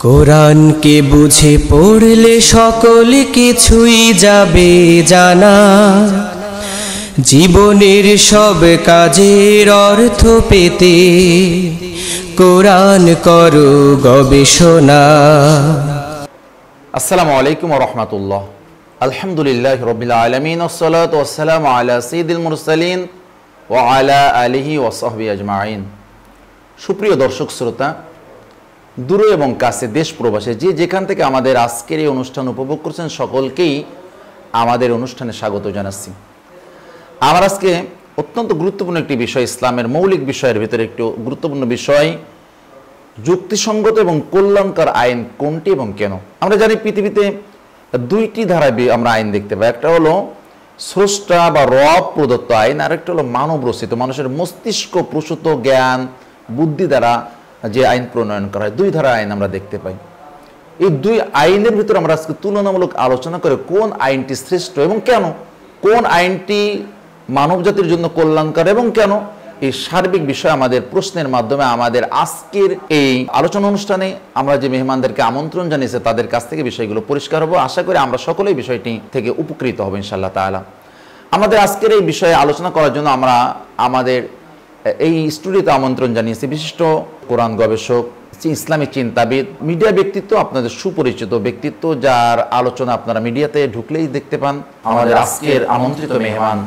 কোরআনকে বুঝে পড়লে সকল কিছুই যাবে জানা, জীবনের সব কাজের অর্থ পেতে কোরআন করো গবেষণা। আসসালামু আলাইকুম ওয়া রাহমাতুল্লাহ। আলহামদুলিল্লাহি রাব্বিল আলামিন ওয়াসসালাতু ওয়াসসালামু আলা সাইয়্যিদিল মুরসালিন ওয়া আলা আলিহি ওয়া সাহবিহি আজমাইন। সুপ্রিয় দর্শক শ্রোতা, দূরে এবং কাছে, দেশ প্রবাসে যে যেখান থেকে আমাদের আজকের এই অনুষ্ঠান উপভোগ করছেন, সকলকেই আমাদের অনুষ্ঠানে স্বাগত জানাচ্ছি। আমার আজকে অত্যন্ত গুরুত্বপূর্ণ একটি বিষয়, ইসলামের মৌলিক বিষয়ের ভিতরে একটি গুরুত্বপূর্ণ বিষয়, যুক্তিসঙ্গত এবং কল্যাণকর আইন কোনটি এবং কেন। আমরা জানি পৃথিবীতে দুইটি ধারায় আমরা আইন দেখতে পাই। একটা হলো স্রষ্টা বা রব প্রদত্ত আইন, আর একটা হলো মানব রচিত, মানুষের মস্তিষ্ক প্রসূত জ্ঞান বুদ্ধি দ্বারা যে আইন প্রণয়ন করা হয়। দুই ধারা আইন আমরা দেখতে পাই। এই দুই আইনের ভিতরে আমরা আজকে তুলনামূলক আলোচনা করে কোন আইনটি শ্রেষ্ঠ এবং কেন, কোন আইনটি মানব জাতির জন্য কল্যাণকর এবং কেন, এই সার্বিক বিষয় আমাদের প্রশ্নের মাধ্যমে আমাদের আজকের এই আলোচনা অনুষ্ঠানে আমরা যে মেহমানদেরকে আমন্ত্রণ জানিয়েছে তাদের কাছ থেকে বিষয়গুলো পরিষ্কার হবো। আশা করি আমরা সকলেই বিষয়টি থেকে উপকৃত হব ইনশাআল্লাহ তাআলা। আমাদের আজকের এই বিষয়ে আলোচনা করার জন্য আমরা আমাদের এই স্টুডিওতে আমন্ত্রণ জানিয়েছি বিশিষ্ট কোরআন গবেষক, ইসলামিক চিন্তাবিদ, মিডিয়া ব্যক্তিত্ব, আপনাদের সুপরিচিত ব্যক্তিত্ব, যার আলোচনা আপনারা মিডিয়াতে ঢুকলেই দেখতে পান। আমাদের আজকের আমন্ত্রিত মেহমান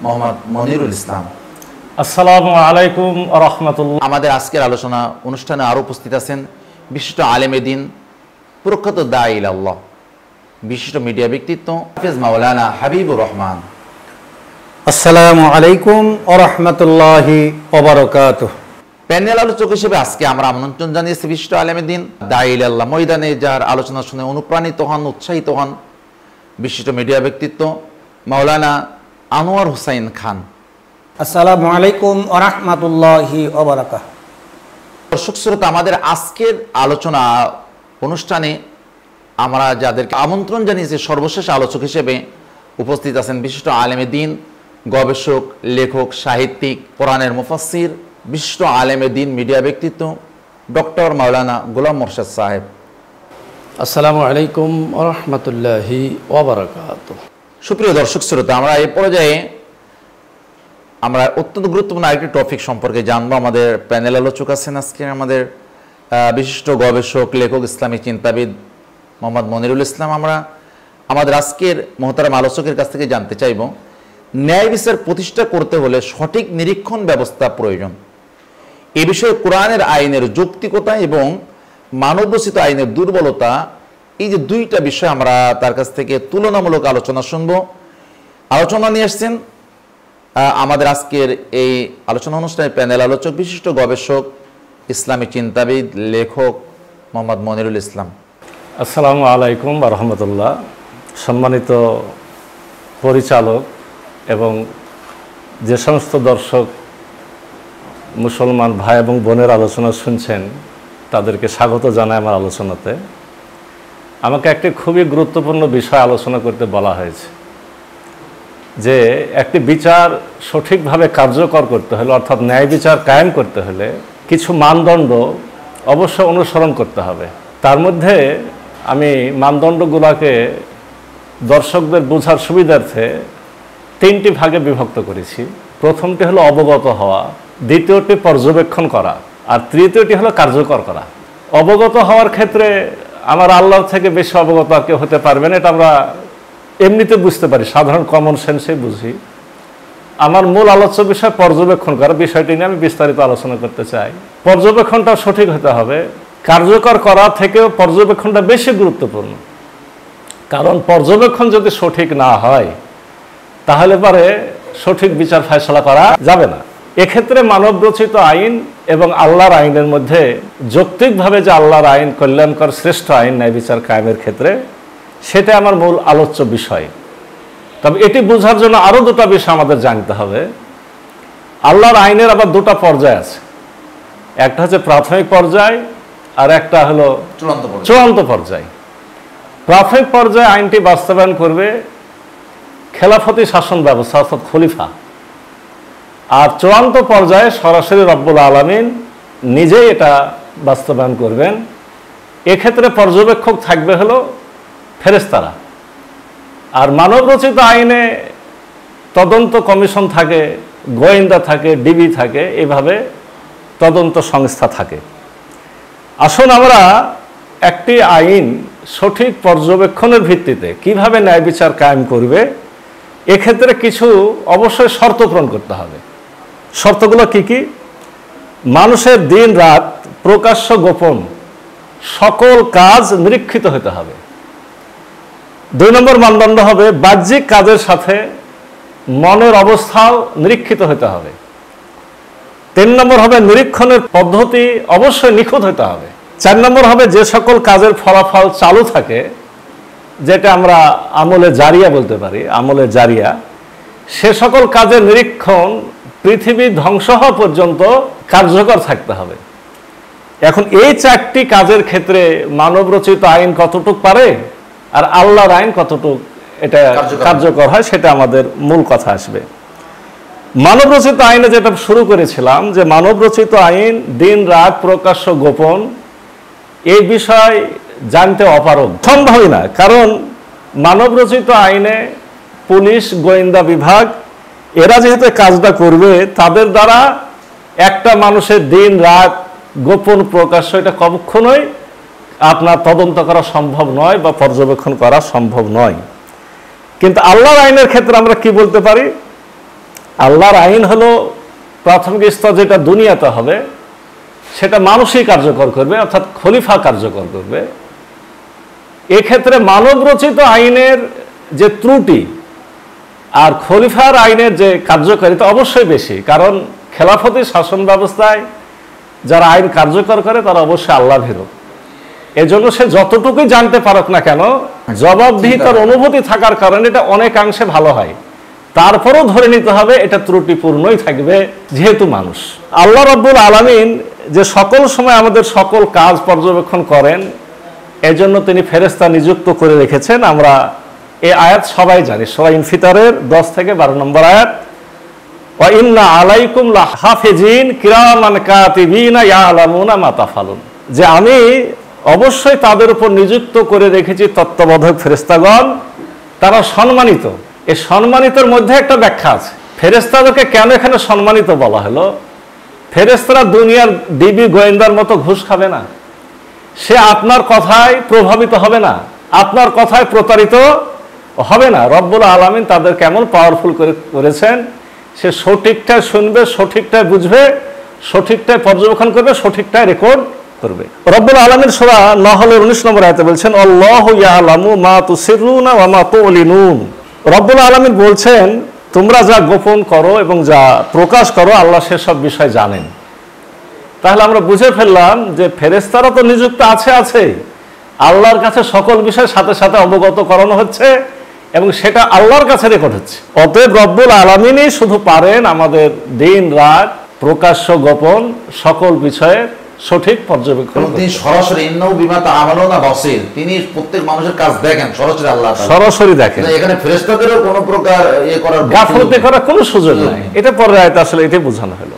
মোহাম্মদ মনিরুল ইসলাম। আসসালামু আলাইকুম ওয়া রাহমাতুল্লাহ। আমাদের আজকের আলোচনা অনুষ্ঠানে আরও উপস্থিত আছেন বিশিষ্ট আলেমে দ্বীন, প্রখ্যাত দাঈ ইলাল্লাহ, বিশিষ্ট মিডিয়া ব্যক্তিত্ব হাফেজ মাওলানা হাবিবুর রহমান। আসসালামু আলাইকুম ওয়া রাহমাতুল্লাহি ওয়া বারাকাতুহু। প্যানেল আলোচক হিসেবে আজকে আমরা আমন্ত্রণ জানিয়েছি বিশিষ্ট আলেমে দ্বীন, দাঈ ইলাল্লাহ ময়দানে যার আলোচনা শুনে অনুপ্রাণিত হন, উৎসাহিত হন, বিশিষ্ট মিডিয়া ব্যক্তিত্ব মাওলানা আনোয়ার হুসাইন খান। আসসালামু আলাইকুম ওয়া রাহমাতুল্লাহি ওয়া বারাকাতুহু। দর্শক শ্রোতা, আমাদের আজকের আলোচনা অনুষ্ঠানে আমরা যাদেরকে আমন্ত্রণ জানিয়েছি সর্বশেষ আলোচক হিসেবে উপস্থিত আছেন বিশিষ্ট আলেমে দ্বীন, গবেষক, লেখক, সাহিত্যিক, কোরআনের মুফাসসির, বিশিষ্ট আলেমে দ্বীন, মিডিয়া ব্যক্তিত্ব ডক্টর মাওলানা গোলাম মোর্শেদ সাহেব। আসসালামু আলাইকুম ওয়া রাহমাতুল্লাহি ওয়া বারাকাতুহু। সুপ্রিয় দর্শক শ্রোতা, আমরা এই পর্যায়ে আমরা অত্যন্ত গুরুত্বপূর্ণ আরেকটি টপিক সম্পর্কে জানবো। আমাদের প্যানেল আলোচক আছেন আজকে আমাদের বিশিষ্ট গবেষক, লেখক, ইসলামিক চিন্তাবিদ মোহাম্মদ মনিরুল ইসলাম। আমরা আমাদের আজকের মহতারাম আলোচকের কাছ থেকে জানতে চাইব, ন্যায় বিচার প্রতিষ্ঠা করতে হলে সঠিক নিরীক্ষণ ব্যবস্থা প্রয়োজন। এ বিষয়ে কোরআনের আইনের যৌক্তিকতা এবং মানবরচিত আইনের দুর্বলতা, এই যে দুইটা বিষয় আমরা তার কাছ থেকে তুলনামূলক আলোচনা শুনবো। আলোচনা নিয়ে আসছেন আমাদের আজকের এই আলোচনা অনুষ্ঠানের প্যানেল আলোচক, বিশিষ্ট গবেষক, ইসলামিক চিন্তাবিদ, লেখক মোহাম্মদ মনিরুল ইসলাম। আসসালামু আলাইকুম ওয়া রাহমাতুল্লাহ। সম্মানিত পরিচালক এবং যে সমস্ত দর্শক মুসলমান ভাই এবং বোনের আলোচনা শুনছেন, তাদেরকে স্বাগত জানাই আমার আলোচনাতে। আমাকে একটি খুবই গুরুত্বপূর্ণ বিষয় আলোচনা করতে বলা হয়েছে, যে একটি বিচার সঠিকভাবে কার্যকর করতে হলে, অর্থাৎ ন্যায় বিচার কায়েম করতে হলে কিছু মানদণ্ড অবশ্য অনুসরণ করতে হবে। তার মধ্যে আমি মানদণ্ডগুলোকে দর্শকদের বোঝার সুবিধার্থে তিনটি ভাগে বিভক্ত করেছি। প্রথমটি হলো অবগত হওয়া, দ্বিতীয়টি পর্যবেক্ষণ করা, আর তৃতীয়টি হলো কার্যকর করা। অবগত হওয়ার ক্ষেত্রে আমার আল্লাহর থেকে বেশি অবগত আর কেউ হতে পারবে না, এটা আমরা এমনিতে বুঝতে পারি, সাধারণ কমন সেন্সে বুঝি। আমার মূল আলোচ্য বিষয় পর্যবেক্ষণ করা, বিষয়টি নিয়ে আমি বিস্তারিত আলোচনা করতে চাই। পর্যবেক্ষণটা সঠিক হতে হবে, কার্যকর করা থেকেও পর্যবেক্ষণটা বেশি গুরুত্বপূর্ণ। কারণ পর্যবেক্ষণ যদি সঠিক না হয় তাহলে পরে সঠিক বিচার ফয়সালা করা যাবে না। এক্ষেত্রে মানবরচিত আইন এবং আল্লাহর আইনের মধ্যে যৌক্তিকভাবে যে আল্লাহর আইন কল্যাণকর শ্রেষ্ঠ আইন ন্যায় বিচার কায়েমের ক্ষেত্রে, সেটা আমার মূল আলোচ্য বিষয়। তবে এটি বোঝার জন্য আরও দুটো বিষয় আমাদের জানতে হবে। আল্লাহর আইনের আবার দুটো পর্যায় আছে, একটা হচ্ছে প্রাথমিক পর্যায় আর একটা হলো চূড়ান্ত পর্যায়। প্রাথমিক পর্যায়ে আইনটি বাস্তবায়ন করবে খেলাফতি শাসন ব্যবস্থা, অর্থাৎ খলিফা। আর চূড়ান্ত পর্যায়ে সরাসরি রব্বুল আলামিন নিজেই এটা বাস্তবায়ন করবেন, এক্ষেত্রে পর্যবেক্ষক থাকবে হলো ফেরেশতারা। আর মানব রচিত আইনে তদন্ত কমিশন থাকে, গোয়েন্দা থাকে, ডিবি থাকে, এভাবে তদন্ত সংস্থা থাকে। আসুন আমরা একটি আইন সঠিক পর্যবেক্ষণের ভিত্তিতে কিভাবে ন্যায় বিচার কায়েম করবে, এক্ষেত্রে কিছু অবশ্যই শর্ত পূরণ করতে হবে। শর্তগুলো কি কি? মানুষের দিন রাত প্রকাশ্য গোপন সকল কাজ নিরীক্ষিত হতে হবে। 2 নম্বর মানদণ্ড হবে বাহ্যিক কাজের সাথে মনের অবস্থাও নিরীক্ষিত হতে হবে। 3 নম্বর হবে নিরীক্ষণের পদ্ধতি অবশ্যই নিখুঁত হতে হবে। 4 নম্বর হবে যে সকল কাজের ফলাফল চালু থাকে, যেটা আমরা আমলে জারিয়া বলতে পারি, আমলে জারিয়া, সে সকল কাজের নিরীক্ষণ পৃথিবী ধ্বংস হওয়া পর্যন্ত কার্যকর থাকতে হবে। এখন এই 4টি কাজের ক্ষেত্রে মানব রচিত আইন কতটুক পারে আর আল্লাহর আইন কতটুক এটা কার্যকর হয়, সেটা আমাদের মূল কথা আসবে। মানব রচিত আইনে যেটা শুরু করেছিলাম, যে মানব রচিত আইন দিন রাত প্রকাশ্য গোপন, এই বিষয় জানতে অপারগ, সম্ভবই না। কারণ মানব রচিত আইনে পুলিশ, গোয়েন্দা বিভাগ এরা যেহেতু কাজটা করবে, তাদের দ্বারা একটা মানুষের দিন রাত গোপন প্রকাশ্য এটা কখনোই আপনার তদন্ত করা সম্ভব নয় বা পর্যবেক্ষণ করা সম্ভব নয়। কিন্তু আল্লাহর আইনের ক্ষেত্রে আমরা কি বলতে পারি? আল্লাহর আইন হলো প্রাথমিক স্তর যেটা দুনিয়াতে হবে, সেটা মানুষই কার্যকর করবে, অর্থাৎ খলিফা কার্যকর করবে। এক্ষেত্রে মানব রচিত আইনের যে ত্রুটি আর খলিফার আইনের যে কার্যকারিতা অবশ্যই বেশি, কারণ খেলাফতি শাসন ব্যবস্থায় যারা আইন কার্যকর করে তারা অবশ্যই আল্লাহ ভীরু। এজন্য সে যতটুকুই জানতে পারুক না কেন, জবাবদিহিতার অনুভূতি থাকার কারণে এটা অনেকাংশে ভালো হয়। তারপরও ধরে নিতে হবে এটা ত্রুটিপূর্ণই থাকবে, যেহেতু মানুষ। আল্লাহ রাব্বুল আলামিন যে সকল সময় আমাদের সকল কাজ পর্যবেক্ষণ করেন, এজন্য তিনি ফেরেশতা নিযুক্ত করে রেখেছেন। আমরা এই আয়াত সবাই জানি, সূরা ইনফিতারের 10 থেকে 12 নম্বর আয়াত, ওয়া ইন্না আলাইকুম লাহাফিজিন কিরামান কাতিবিনা ইয়ালামুনা মা তাফালুন, যে আমি অবশ্যই তাদের উপর নিযুক্ত করে রেখেছি তত্ত্বাবধায়ক ফেরেশতাগণ, তারা সম্মানিত। এই সম্মানিতের মধ্যে একটা ব্যাখ্যা আছে। ফেরেশতাদেরকে কেন এখানে সম্মানিত বলা হলো? ফেরেশতারা দুনিয়ার ডিবি গোয়েন্দার মতো ঘুষ খাবে না, সে আপনার কথায় প্রভাবিত হবে না, আপনার কথায় প্রতারিত হবে না। রব্বুল আলামিন তাদের কেমন পাওয়ারফুল করেছেন, সে সঠিকটাই শুনবে, সঠিকটাই বুঝবে, সঠিকটাই পর্যবেক্ষণ করবে, সঠিকটাই রেকর্ড করবে। রব্বুল আলামিন সূরা নাহলের 19 নম্বর আয়াতে বলছেন, আল্লাহু ইয়ালামু মা তুসিররুনা ওয়া মা তুলিনুন। রব্বুল আলামিন বলছেন, তোমরা যা গোপন করো এবং যা প্রকাশ করো আল্লাহ সেসব বিষয় জানেন। তাহলে আমরা বুঝে ফেললাম যে ফেরেশতারা তো নিযুক্ত আছে, আল্লাহর কাছে সকল বিষয় সাথে সাথে অবগত করানো হচ্ছে এবং সেটা আল্লাহর কাছে রেকর্ড হচ্ছে। অতএব রব্বুল আলামিনই শুধু পারেন আমাদের দিন রাত প্রকাশ্য গোপন সকল বিষয়ের সঠিক পর্যবেক্ষণ। তিনি সরাসরি ইন্নাহু বিমা তা'মালুনা বাসীর, তিনি প্রত্যেক মানুষের কাজ দেখেন, সরাসরি আল্লাহ তাআলা সরাসরি দেখেন। এখানে ফেরেশতাদেরও কোনো প্রকার করার গাফলতি করার কোনো সুযোগ নাই। এটা পরের আয়াতে আসলে এটাই বোঝানো হলো।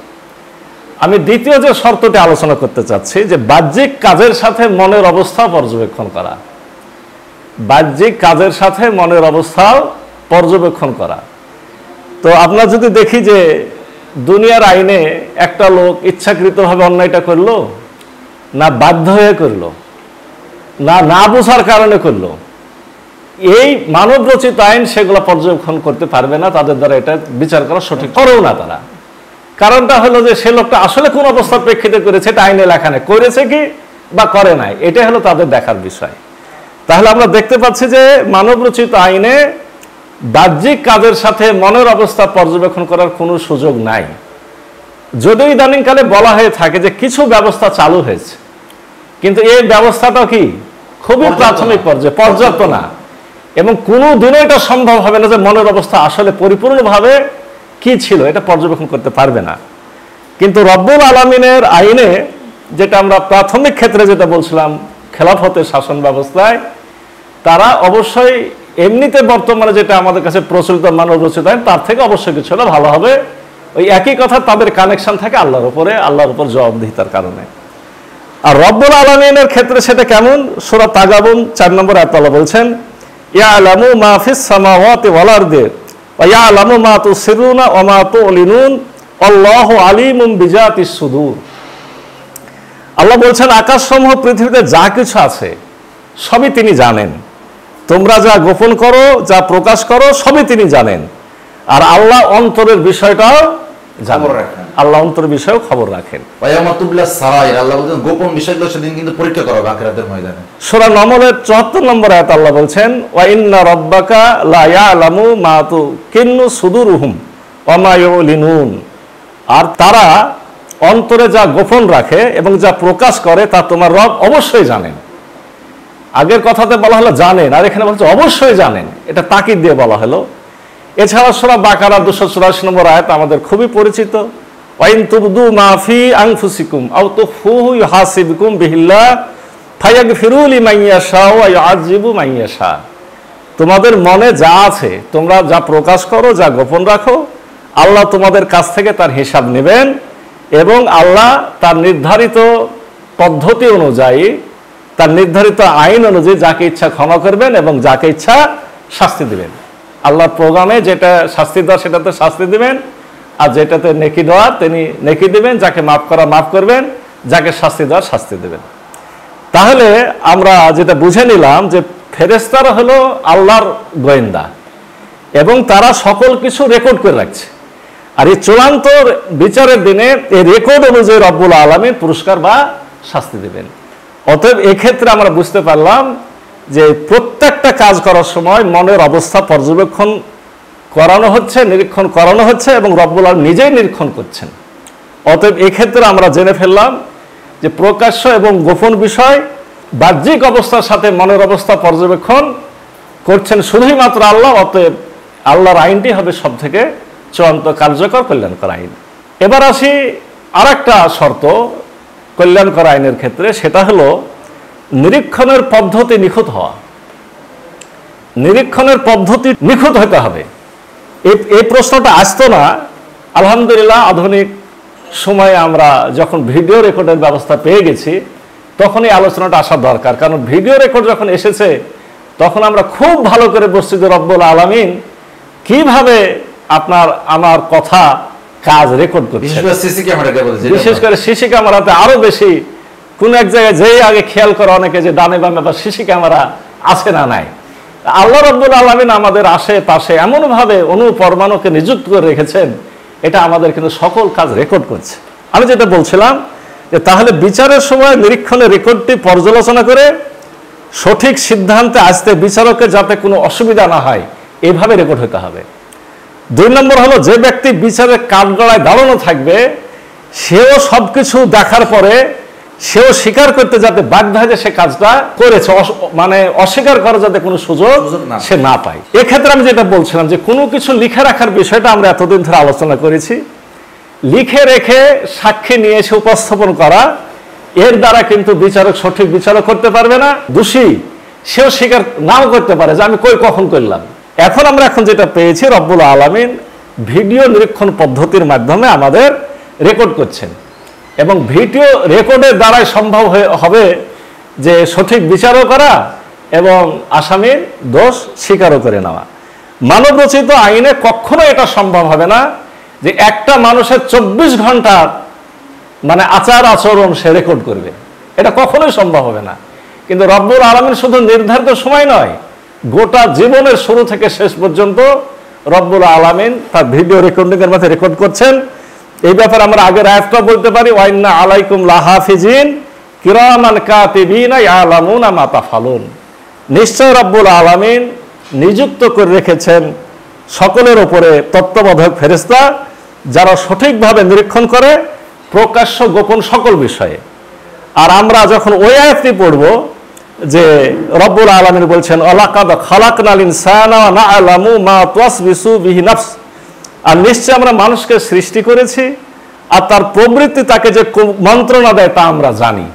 আমি দ্বিতীয় যে শর্তটি আলোচনা করতে চাচ্ছি, যে বাহ্যিক কাজের সাথে মনের অবস্থা পর্যবেক্ষণ করা। বাহ্যিক কাজের সাথে মনের অবস্থাও পর্যবেক্ষণ করা। তো আমরা যদি দেখি যে দুনিয়ার আইনে একটা লোক ইচ্ছাকৃতভাবে অন্যায়টা করলো, না বাধ্য হয়ে করলো, না বোঝার কারণে করলো, এই মানব রচিত আইন সেগুলো পর্যবেক্ষণ করতে পারবে না, তাদের দ্বারা এটা বিচার করা সঠিক করেও না তারা। কারণটা হলো যে সে লোকটা আসলে কোন অবস্থার প্রেক্ষিতে করেছে এটা আইনে লেখা নেই, করেছে কি বা করে নাই, এটাই হলো তাদের দেখার বিষয়। তাহলে আমরা দেখতে পাচ্ছি যে মানব রচিত আইনে বাহ্যিক কাজের সাথে মনের অবস্থা পর্যবেক্ষণ করার কোনো সুযোগ নাই। যদিও ইদানিংকালে বলা হয়ে থাকে যে কিছু ব্যবস্থা চালু হয়েছে, কিন্তু এই ব্যবস্থাটা কি খুবই প্রাথমিক পর্যায়ে, পর্যাপ্ত না, এবং কোনো দিনও এটা সম্ভব হবে না যে মনের অবস্থা আসলে পরিপূর্ণভাবে কি ছিল এটা পর্যবেক্ষণ করতে পারবে না। কিন্তু রব্বুল আলামিনের আইনে, যেটা আমরা প্রাথমিক ক্ষেত্রে যেটা বলছিলাম খেলাফতের শাসন ব্যবস্থায়, তারা অবশ্যই এমনিতে বর্তমানে যেটা আমাদের কাছে প্রচলিত মানব রচিত আইন তার থেকে অবশ্যই কিছু হলে ভালো হবে। ওই একই কথা, তাদের কানেকশন থাকে আল্লাহর উপরে, আল্লাহর উপর জবাবদিহিতার কারণে। আর রব্বুল আলামিনের ক্ষেত্রে সেটা কেমন? সূরা তাগাবুন 4 নম্বর আয়াতে আল্লাহ বলছেন, ইয়ালামু মা ফিস সামাওয়াতি ওয়াল আরদি ওয়া ইয়ালামু মা তুসিরুনা ওয়া মা তুলিনুন আল্লাহু আলিমুম বিজাতিস সুদূর। আল্লাহ বলছেন, আকাশসমূহ পৃথিবীতে যা কিছু আছে সবই তিনি জানেন। তোমরা যা গোপন করো, যা প্রকাশ করো, সবই তিনি জানেন। আর আল্লাহ অন্তরের বিষয়টাও জানেন, আল্লাহ অন্তরের বিষয়েও খবর রাখেন। আল্লাহ বলছেন গোপন বিষয়গুলো সেদিন কিন্তু পরীক্ষা করা হবে আখিরাতের ময়দানে। সূরা নমলের 74 নম্বর আয়াত আল্লাহ বলছেন, ওয়া ইন্না রাব্বাকা লা ইয়ালামু মা তুকিন্নু সুদুরুহুম ওয়া মা ইউলিনুন। আর তারা অন্তরে যা গোপন রাখে এবং যা প্রকাশ করে তা তোমার রব অবশ্যই জানেন। আগের কথাতে বলা হলো জানেন, আর এখানে বলছে অবশ্যই জানেন, এটা তাকিদ দিয়ে বলা হলো। এছাড়া সূরা বাকারা 284 নম্বর আয়াত আমাদের খুবই পরিচিত, ওয়াইন তুবদু মা ফি আনফুসিকুম আও তুখফুহু ইউহাসিবকুম বিহিল্লাহ ফায়াগফিরু লিমান ইয়াশা ওয়া ইউআযিবু মান ইয়াশা। তোমাদের মনে যা আছে, তোমরা যা প্রকাশ করো, যা গোপন রাখো, আল্লাহ তোমাদের কাছ থেকে তার হিসাব নেবেন এবং আল্লাহ তার নির্ধারিত পদ্ধতি অনুযায়ী, তার নির্ধারিত আইন অনুযায়ী যাকে ইচ্ছা ক্ষমা করবেন এবং যাকে ইচ্ছা শাস্তি দিবেন। আল্লাহর প্রোগ্রামে যেটা শাস্তি দেওয়া সেটাতে শাস্তি দিবেন, আর যেটাতে নেকি দেওয়া তিনি নেকি দিবেন, যাকে মাফ করা মাফ করবেন, যাকে শাস্তি দেওয়া শাস্তি দেবেন। তাহলে আমরা যেটা বুঝে নিলাম যে ফেরেশতারা হলো আল্লাহর গোয়েন্দা এবং তারা সকল কিছু রেকর্ড করে রাখছে। আর এই চূড়ান্ত বিচারের দিনে এই রেকর্ড অনুযায়ী রব্বুল আলামিন পুরস্কার বা শাস্তি দেবেন। অতএব এক্ষেত্রে আমরা বুঝতে পারলাম যে প্রত্যেকটা কাজ করার সময় মনের অবস্থা পর্যবেক্ষণ করানো হচ্ছে, নিরীক্ষণ করানো হচ্ছে এবং রব্বুল আলামিন নিজেই নিরীক্ষণ করছেন। অতএব এক্ষেত্রে আমরা জেনে ফেললাম যে প্রকাশ্য এবং গোপন বিষয় বাহ্যিক অবস্থার সাথে মনের অবস্থা পর্যবেক্ষণ করছেন শুধুই মাত্র আল্লাহ। অতএব আল্লাহর আইনটি হবে সব থেকে চূড়ান্ত কার্যকর কল্যাণকর আইন। এবার আসি আর একটা শর্ত কল্যাণকর আইনের ক্ষেত্রে, সেটা হলো নিরীক্ষণের পদ্ধতি নিখুঁত হওয়া। নিরীক্ষণের পদ্ধতি নিখুঁত হতে হবে। এই প্রশ্নটা আসতো না। আলহামদুলিল্লাহ আধুনিক সময়ে আমরা যখন ভিডিও রেকর্ডের ব্যবস্থা পেয়ে গেছি তখন এই আলোচনাটা আসা দরকার। কারণ ভিডিও রেকর্ড যখন এসেছে তখন আমরা খুব ভালো করে বুঝছি যে রব্বুল আলামিন কিভাবে আপনার আমার কথা কাজ রেকর্ড করছে। বিশেষ করে সিসি ক্যামেরাতে আরো বেশি। কোন এক জায়গায় যেই আগে খেয়াল করে অনেকে যে ডানে বামে বা সিসি ক্যামেরা আছে না নাই। আল্লাহ রাব্বুল আলামিন আমাদের আশেপাশে এমনভাবে অনুপরমাণুকে নিযুক্ত করে রেখেছেন, এটা আমাদের কিন্তু সকল কাজ রেকর্ড করছে। আমি যেটা বলছিলাম যে তাহলে বিচারের সময় নিরীক্ষণের রেকর্ডটি পর্যালোচনা করে সঠিক সিদ্ধান্তে আসতে বিচারকের যাতে কোনো অসুবিধা না হয় এইভাবে রেকর্ড হতে হবে। 2 নম্বর হলো, যে ব্যক্তি বিচারের কাঠগড়ায় দাঁড়ানো থাকবে সেও সবকিছু দেখার পরে সেও স্বীকার করতে যাতে বাধ্য হয় যে সে কাজটা করেছে, মানে অস্বীকার করার যাতে কোনো সুযোগ সে না পায়। এক্ষেত্রে আমি যেটা বলছিলাম যে কোনো কিছু লিখে রাখার বিষয়টা আমরা এতদিন ধরে আলোচনা করেছি। লিখে রেখে সাক্ষী নিয়ে এসে উপস্থাপন করা, এর দ্বারা কিন্তু বিচারক সঠিক বিচারক করতে পারবে না। দোষী সেও স্বীকার নাও করতে পারে যে আমি কখন করলাম। এখন আমরা যেটা পেয়েছি রব্বুল আলামিন ভিডিও নিরীক্ষণ পদ্ধতির মাধ্যমে আমাদের রেকর্ড করছেন এবং ভিডিও রেকর্ডের দ্বারাই সম্ভব হবে যে সঠিক বিচারও করা এবং আসামির দোষ স্বীকারও করে নেওয়া। মানব রচিত আইনে কখনো এটা সম্ভব হবে না যে একটা মানুষের 24 ঘন্টার মানে আচার আচরণ সে রেকর্ড করবে, এটা কখনোই সম্ভব হবে না। কিন্তু রব্বুল আলামিন শুধু নির্ধারিত সময় নয়, গোটা জীবনের শুরু থেকে শেষ পর্যন্ত রব্বুল আলামিন তার ভিডিও রেকর্ডিং এর মধ্যে রেকর্ড করছেন। এই ব্যাপারে আমরা আগের আয়াতটা বলতে পারি, ওয়াইন্না আলাইকুম লাহাফিজিন কিরামান কাতিবিনা ইয়ালামুনা মা তাফালুন। নিশ্চয় রব্বুল আলামিন নিযুক্ত করে রেখেছেন সকলের উপরে তত্ত্বাবধায়ক ফেরেশতা যারা সঠিকভাবে নিরীক্ষণ করে প্রকাশ্য গোপন সকল বিষয়ে। আর আমরা যখন ওই আয়াতটি পড়ব যে রব্বুল আলামিন বলছেন ওয়ালাকাদ খালাকনাল ইনসানা ওয়া না'লামু মা তুওয়াসবিসু বিহি নাফস, আর নিশ্চয় আমরা মানুষকে সৃষ্টি করেছি আর তার প্রবৃত্তি তাকে যে মন্ত্রণা দেয় তা আমরা জানি।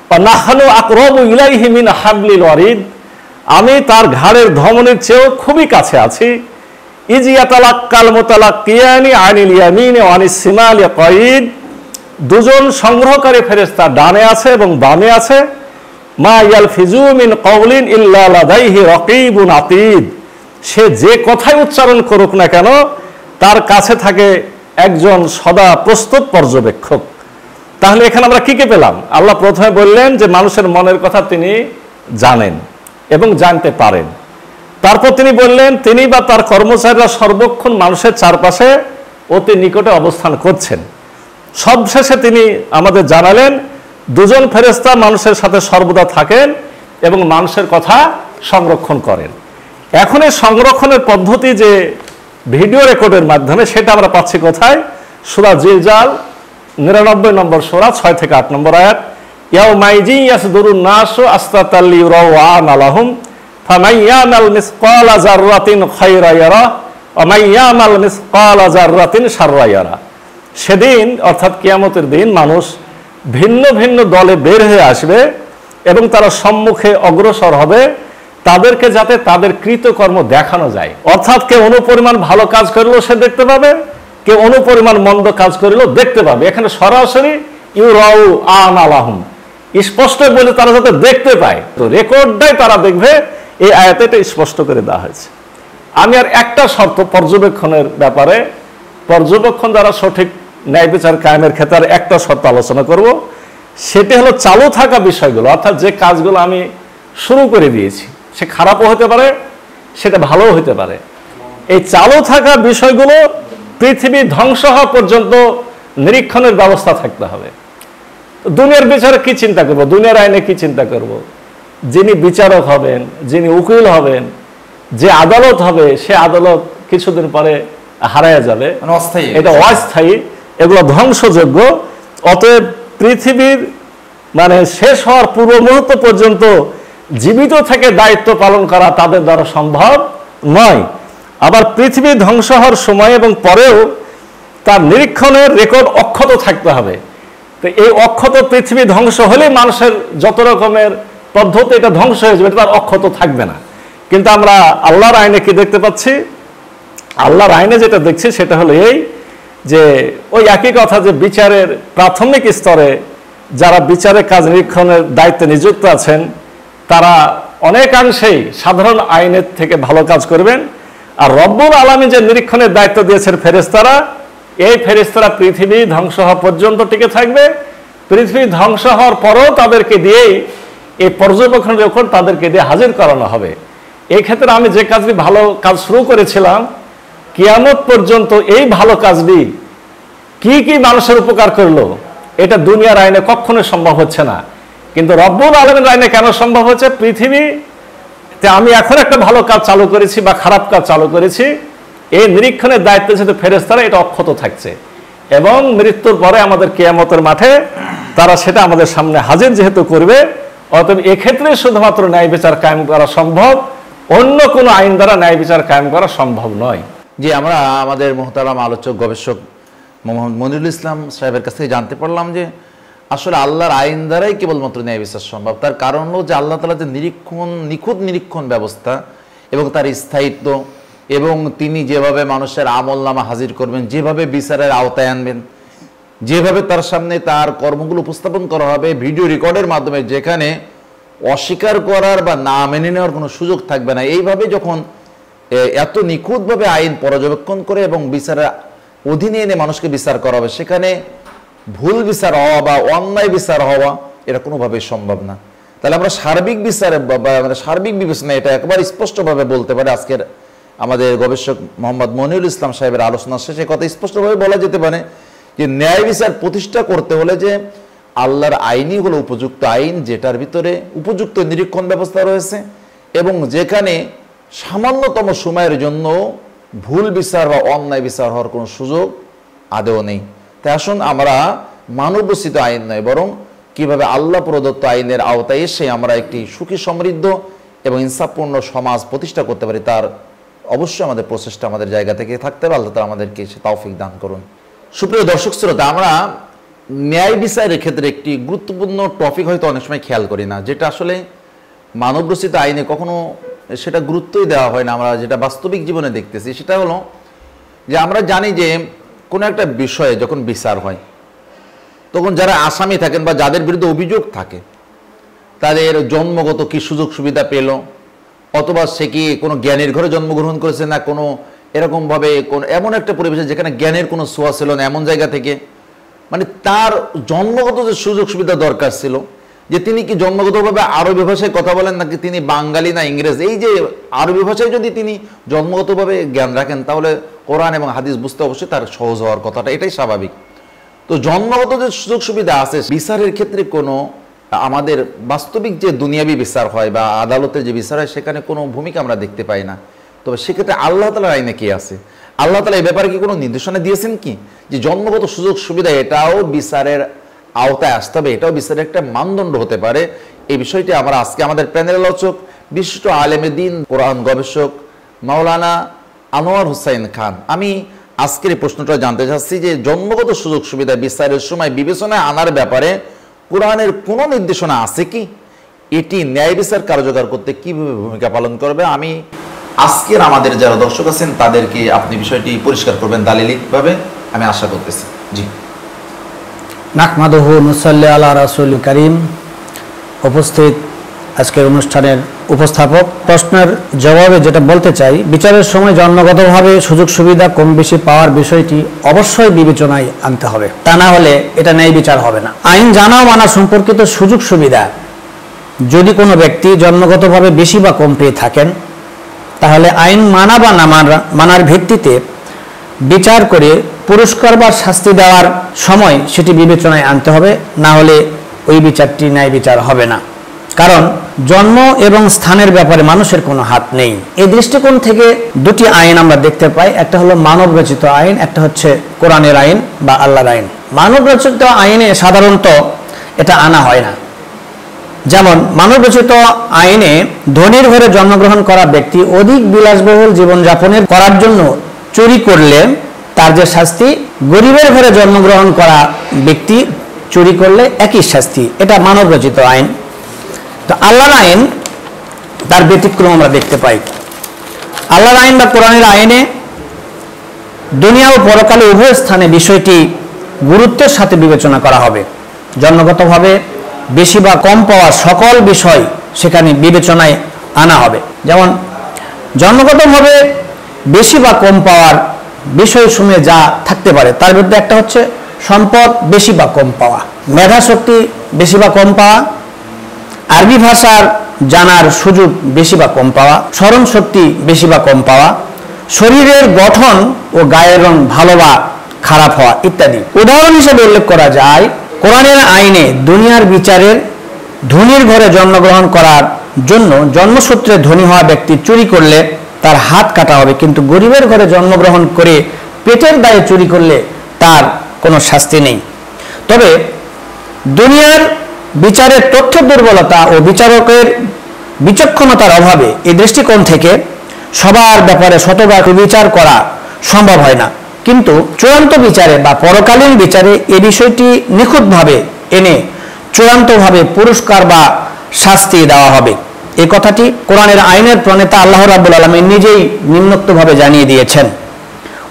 ওয়া নাহনু আকরাবু ইলাইহি মিন হাবলিল ওয়ারিদ, আমি তার ঘাড়ের ধমনির চেয়েও খুবই কাছে আছি। ইজ ইয়াতালাক্কাল মুতালাক্কিয়ানি আনিল ইয়ামিনি ওয়া আনিস শিমালি কাঈদ, দুজন সংগ্রহকারী ফেরেশতা ডানে আছে এবং বামে আছে। মা ইয়ালফিজু মিন কাউলিন ইল্লা লাদাইহি রাকিবুন আতীদ, সে যে কথাই উচ্চারণ করুক না কেন তার কাছে থাকে একজন সদা প্রস্তুত পর্যবেক্ষক। তাহলে এখানে আমরা কি কি পেলাম? আল্লাহ প্রথমে বললেন যে মানুষের মনের কথা তিনি জানেন এবং জানতে পারেন। তারপর তিনি বললেন তিনি বা তার কর্মচারীরা সর্বক্ষণ মানুষের চারপাশে অতি নিকটে অবস্থান করছেন। সবশেষে তিনি আমাদের জানালেন দুজন ফেরেশতা মানুষের সাথে সর্বদা থাকেন এবং মানুষের কথা সংরক্ষণ করেন। এখন এই সংরক্ষণের পদ্ধতি যে ভিডিও রেকর্ডের মাধ্যমে, সেটা আমরা পাচ্ছি কোথায়? সূরা জিলজাল 99 নম্বর সূরা 6 থেকে 8 নম্বর আয়াত। ইয়াউমাইজি ইয়াসদুরুন নাসু আসতাতাল লিউরাওয়ান আলাহুম ফামান ইয়ামাল মিসকালা যাররাতিন খায়রা ইয়ারা ওয়া মান ইয়ামাল মিসকালা যাররাতিন শাররা ইয়ারা। সেদিন অর্থাৎ কিয়ামতের দিন মানুষ ভিন্ন ভিন্ন দলে বের হয়ে আসবে এবং তারা সম্মুখে অগ্রসর হবে তাদেরকে যাতে তাদের কৃতকর্ম দেখানো যায়। অর্থাৎ কেউ অনুপরিমাণ ভালো কাজ করলেও সে দেখতে পাবে, কেউ অনুপরিমাণ মন্দ কাজ করলেও দেখতে পাবে। এখানে সরাসরি ইউরাউ আন আলাহুম স্পষ্ট বলে তারা যাতে দেখতে পায়, তো রেকর্ডটাই তারা দেখবে, এই আয়াতে এটা স্পষ্ট করে দেওয়া হয়েছে। আমি আর একটা শর্ত পর্যবেক্ষণের ব্যাপারে, পর্যবেক্ষণ দ্বারা সঠিক ন্যায় বিচার কায়েমের ক্ষেত্রে একটা শর্ত আলোচনা করব, সেটি হলো চালু থাকা বিষয়গুলো, অর্থাৎ যে কাজগুলো আমি শুরু করে দিয়েছি সে খারাপও হতে পারে, সেটা ভালোও হতে পারে। এই চালু থাকা বিষয়গুলো পৃথিবী ধ্বংস হওয়া পর্যন্ত নিরীক্ষণের ব্যবস্থা থাকতে হবে। দুনিয়ার বিচারে কি চিন্তা করব, দুনিয়ার আইনে কি চিন্তা করব? যিনি বিচারক হবেন, যিনি উকিল হবেন, যে আদালত হবে, সে আদালত কিছুদিন পরে হারায়া যাবে, এটা অস্থায়ী, এগুলো ধ্বংসযোগ্য। অতএব পৃথিবীর শেষ হওয়ার পূর্ব মুহূর্ত পর্যন্ত জীবিত থেকে দায়িত্ব পালন করা তাদের দ্বারা সম্ভব নয়। আবার পৃথিবী ধ্বংস হওয়ার সময় এবং পরেও তার নিরীক্ষণের রেকর্ড অক্ষত থাকতে হবে। তো এই অক্ষত পৃথিবী ধ্বংস হলে মানুষের যত রকমের পদ্ধতি এটা ধ্বংস হয়ে যাবে, এটা তার অক্ষত থাকবে না। কিন্তু আমরা আল্লাহর আইনে কি দেখতে পাচ্ছি? আল্লাহর আইনে যেটা দেখছি সেটা হলো এই যে ওই একই কথা যে বিচারের প্রাথমিক স্তরে যারা বিচারের কাজ নিরীক্ষণের দায়িত্বে নিযুক্ত আছেন তারা অনেকাংশেই সাধারণ আইনের থেকে ভালো কাজ করবেন। আর রব্বুল আলামিন যে নিরীক্ষণের দায়িত্ব দিয়েছেন ফেরেশতারা, এই ফেরেশতারা পৃথিবী ধ্বংস হওয়া পর্যন্ত টিকে থাকবে। পৃথিবী ধ্বংস হওয়ার পরও তাদেরকে দিয়েই এই পর্যবেক্ষণ রেকর্ড তাদেরকে দিয়ে হাজির করানো হবে। এই ক্ষেত্রে আমি যে কাজটি ভালো কাজ শুরু করেছিলাম, কিয়ামত পর্যন্ত এই ভালো কাজটি কি কি মানুষের উপকার করলো, এটা দুনিয়ার আইনে কখনো সম্ভব হচ্ছে না। কিন্তু রব্বুল আলামিনের আইনে কেন সম্ভব হচ্ছে? পৃথিবীতে আমি এখন একটা ভালো কাজ চালু করেছি বা খারাপ কাজ চালু করেছি, এই নিরীক্ষণের দায়িত্বে যেহেতু ফেরেশতারা, এটা অক্ষত থাকছে এবং মৃত্যুর পরে আমাদের কিয়ামতের মাঠে তারা সেটা আমাদের সামনে হাজির যেহেতু করবে, অতএব এক্ষেত্রে শুধুমাত্র ন্যায় বিচার কায়েম করা সম্ভব, অন্য কোনো আইন দ্বারা ন্যায় বিচার কায়েম করা সম্ভব নয়। যে আমরা আমাদের মোহতারাম আলোচক গবেষক মোহাম্মদ মনিরুল ইসলাম সাহেবের কাছ থেকে জানতে পারলাম যে আসলে আল্লাহর আইন দ্বারাই কেবলমাত্র ন্যায় বিচার সম্ভব। তার কারণ হলো যে আল্লাহ তাআলা যে নিখুঁত নিরীক্ষণ ব্যবস্থা এবং তার স্থায়িত্ব, এবং তিনি যেভাবে মানুষের আমলনামা হাজির করবেন, যেভাবে বিচারের আওতায় আনবেন, যেভাবে তার সামনে তার কর্মগুলো উপস্থাপন করা হবে ভিডিও রেকর্ডের মাধ্যমে, যেখানে অস্বীকার করার বা না মেনে নেওয়ার কোনো সুযোগ থাকবে না, এইভাবে যখন এত নিখুঁতভাবে আইন পর্যবেক্ষণ করে এবং বিচারের অধীনে এনে মানুষকে বিচার করা হবে, সেখানে ভুল বিচার হওয়া বা অন্যায় বিচার হওয়া এটা কোনোভাবেই সম্ভব না। তাহলে আমরা সার্বিক বিচারে সার্বিক বিবেচনা এটা একবার স্পষ্টভাবে বলতে পারে। আজকের আমাদের গবেষক মোহাম্মদ মনিরুল ইসলাম সাহেবের আলোচনা শেষে কথা স্পষ্টভাবে বলা যেতে পারে যে ন্যায় বিচার প্রতিষ্ঠা করতে হলে যে আল্লাহর আইনই হলো উপযুক্ত আইন, যেটার ভিতরে উপযুক্ত নিরীক্ষণ ব্যবস্থা রয়েছে এবং যেখানে সামান্যতম সময়ের জন্য ভুল বিচার বা অন্যায় বিচার হওয়ার কোনো সুযোগ আদৌ নেই। তাই আসুন আমরা মানবরচিত আইন নয়, বরং কিভাবে আল্লাহ প্রদত্ত আইনের আওতায় এসে আমরা একটি সুখী সমৃদ্ধ এবং ইনসাফপূর্ণ সমাজ প্রতিষ্ঠা করতে পারি, তার অবশ্যই আমাদের প্রচেষ্টা আমাদের জায়গা থেকে থাকতে হবে। আল্লাহ তাআলা আমাদেরকে সে তৌফিক দান করুন। সুপ্রিয় দর্শক শ্রোতা, আমরা ন্যায় বিচারের ক্ষেত্রে একটি গুরুত্বপূর্ণ টপিক হয়তো অনেক সময় খেয়াল করি না, যেটা আসলে মানবরচিত আইনে কখনো সেটা গুরুত্বই দেওয়া হয় না। আমরা যেটা বাস্তবিক জীবনে দেখতেছি সেটা হলো যে আমরা জানি যে কোনো একটা বিষয়ে যখন বিচার হয় তখন যারা আসামি থাকেন বা যাদের বিরুদ্ধে অভিযোগ থাকে তাদের জন্মগত কি সুযোগ সুবিধা পেল, অথবা সে কি কোনো জ্ঞানের ঘরে জন্মগ্রহণ করেছে না কোনো এরকমভাবে কোনো এমন একটা পরিবেশে যেখানে জ্ঞানের কোনো ছোঁয়া ছিল না এমন জায়গা থেকে, মানে তার জন্মগত যে সুযোগ সুবিধা দরকার ছিল, যে তিনি কি জন্মগতভাবে আরবি ভাষায় কথা বলেন নাকি তিনি বাঙালি না ইংরেজ, এই যে আরবি ভাষায় যদি তিনি জন্মগতভাবে জ্ঞান রাখেন তাহলে কোরআন এবং হাদিস বুঝতে অবশ্যই তার সহজ হওয়ার কথাটা, এটাই স্বাভাবিক। তো জন্মগত যে সুযোগ সুবিধা আছে বিচারের ক্ষেত্রে কোনো আমাদের বাস্তবিক যে দুনিয়াবি বিচার হয় বা আদালতের যে বিচার হয় সেখানে কোনো ভূমিকা আমরা দেখতে পাই না। তবে সেক্ষেত্রে আল্লাহ তাআলার আইনে কি আছে, আল্লাহ তাআলা এই ব্যাপারে কি কোনো নির্দেশনা দিয়েছেন কি যে জন্মগত সুযোগ সুবিধা এটাও বিচারের আওতায় আসতে হবে, এটাও বিচারের একটা মানদণ্ড হতে পারে? এই বিষয়টি আমরা আজকে আমাদের প্যানেল আলোচক বিশিষ্ট আলেমে দ্বীন কোরআন গবেষক মাওলানা আনোয়ার হুসাইন খান, আমি আজকের এই প্রশ্নটা জানতে চাচ্ছি যে জন্মগত সুযোগ সুবিধা বিচারের সময় বিবেচনায় আনার ব্যাপারে কোরআনের কোনো নির্দেশনা আছে কি? এটি ন্যায় বিচার কার্যকর করতে কিভাবে ভূমিকা পালন করবে? আমি আজকের আমাদের যারা দর্শক আছেন তাদেরকে আপনি বিষয়টি পরিষ্কার করবেন দালিলিকভাবে, আমি আশা করতেছি। জি। নাহমাদুহু নুসাল্লি আলা রাসূল কারীম। উপস্থিত আজকের অনুষ্ঠানের উপস্থাপক, প্রশ্নের জবাবে যেটা বলতে চাই, বিচারের সময় জন্মগতভাবে সুযোগ সুবিধা কম বেশি পাওয়ার বিষয়টি অবশ্যই বিবেচনায় আনতে হবে, তা না হলে এটা ন্যায় বিচার হবে না। আইন জানা ও মানা সম্পর্কিত সুযোগ সুবিধা যদি কোনো ব্যক্তি জন্মগতভাবে বেশি বা কম পেয়ে থাকেন তাহলে আইন মানা বা না মানার ভিত্তিতে বিচার করে পুরস্কার বা শাস্তি দেওয়ার সময় সেটি বিবেচনায় আনতে হবে, না হলে ওই বিচারটি ন্যায় বিচার হবে না। কারণ জন্ম এবং স্থানের ব্যাপারে মানুষের কোনো হাত নেই। এই দৃষ্টিকোণ থেকে দুটি আইন আমরা দেখতে পাই, একটা হলো মানব রচিত আইন, একটা হচ্ছে কোরআনের আইন বা আল্লাহর আইন। মানব রচিত আইনে সাধারণত এটা আনা হয় না। যেমন মানব রচিত আইনে ধনীর ঘরে জন্মগ্রহণ করা ব্যক্তি অধিক বিলাসবহুল জীবনযাপনের করার জন্য চুরি করলে তার যে শাস্তি, গরিবের ঘরে জন্মগ্রহণ করা ব্যক্তি চুরি করলে একই শাস্তি, এটা মানব রচিত আইন। তো আল্লাহর আইন তার ব্যতিক্রম আমরা দেখতে পাই। আল্লাহর আইন বা কোরআনের আইনে দুনিয়া ও পরকালে উভয় স্থানে বিষয়টি গুরুত্বের সাথে বিবেচনা করা হবে। জন্মগতভাবে বেশি বা কম পাওয়া সকল বিষয় সেখানে বিবেচনায় আনা হবে। যেমন জন্মগতভাবে বেশি বা কম পাওয়ার বিষয়সমূহে যা থাকতে পারে তার মধ্যে একটা হচ্ছে সম্পদ বেশি বা কম পাওয়া, মেধাশক্তি বেশি বা কম পাওয়া, আরবি ভাষার জানার সুযোগ বেশি বা কম পাওয়া, স্মরণ শক্তি বেশি বা কম পাওয়া, শরীরের গঠন ও গায়ের রং ভালো বা খারাপ হওয়া ইত্যাদি। উদাহরণ হিসেবে উল্লেখ করা যায়, কোরআনের আইনে দুনিয়ার বিচারের ধনীর ঘরে জন্মগ্রহণ করার জন্য জন্মসূত্রে ধনী হওয়া ব্যক্তি চুরি করলে তার হাত কাটা হবে, কিন্তু গরিবের ঘরে জন্মগ্রহণ করে পেটের দায়ে চুরি করলে তার কোনো শাস্তি নেই। তবে দুনিয়ার বিচারের তথ্য দুর্বলতা ও বিচারকের বিচক্ষণতার অভাবে এই দৃষ্টিকোণ থেকে সবার ব্যাপারে শতভাগ বিচার করা সম্ভব হয় না, কিন্তু চূড়ান্ত বিচারে বা পরকালীন বিচারে এই বিষয়টি নিখুঁতভাবে এনে চূড়ান্তভাবে পুরস্কার বা শাস্তি দেওয়া হবে। এই কথাটি কোরআনের আইনের প্রণেতা আল্লাহ রাব্বুল আলামিন নিজেই নিম্নোক্তভাবে জানিয়ে দিয়েছেন,